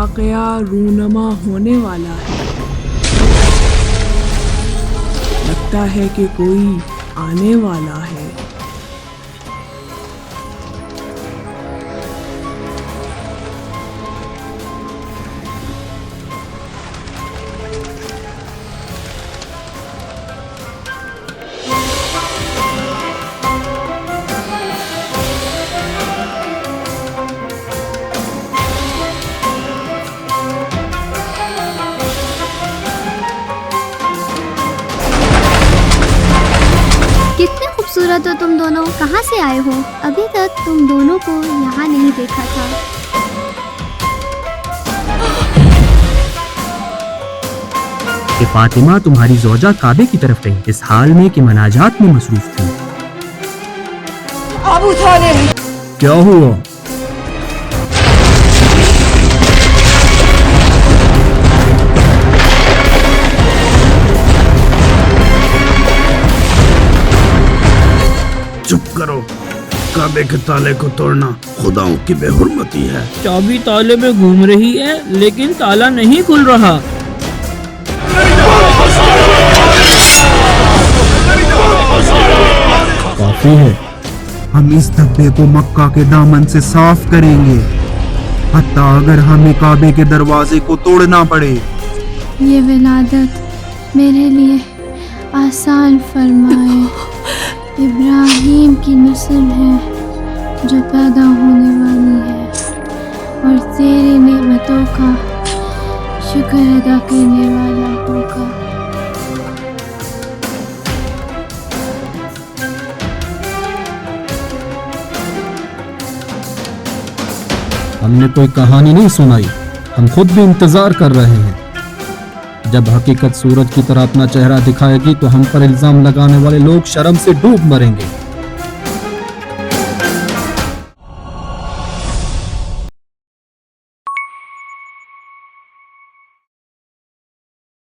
वाकया रूनमा होने वाला है। लगता है कि कोई आने वाला है। कितने खूबसूरत हो तुम दोनों, कहाँ से आए हो? अभी तक तुम दोनों को यहाँ नहीं देखा था। कि फातिमा तुम्हारी ज़ौजा काबे की तरफ गई, इस हाल में कि मनाजात में मसरूफ थी। अबू तालिब, क्या हुआ? चुप करो, काबे के ताले को तोड़ना खुदाओं की बेहुरमती है। चाबी ताले में घूम रही है लेकिन ताला नहीं खुल रहा। काफी है, हम इस धब्बे को मक्का के दामन से साफ करेंगे, हत्ता अगर हमें काबे के दरवाजे को तोड़ना पड़े। ये विलादत मेरे लिए आसान फरमाए। इब्राहिम की नस्ल है जो पैदा होने वाली है और तेरी नेमतों का शुक्र अदा करने वाला होगा। हमने कोई कहानी नहीं सुनाई, हम खुद भी इंतजार कर रहे हैं। जब हकीकत सूरज की तरह अपना चेहरा दिखाएगी तो हम पर इल्जाम लगाने वाले लोग शर्म से डूब मरेंगे।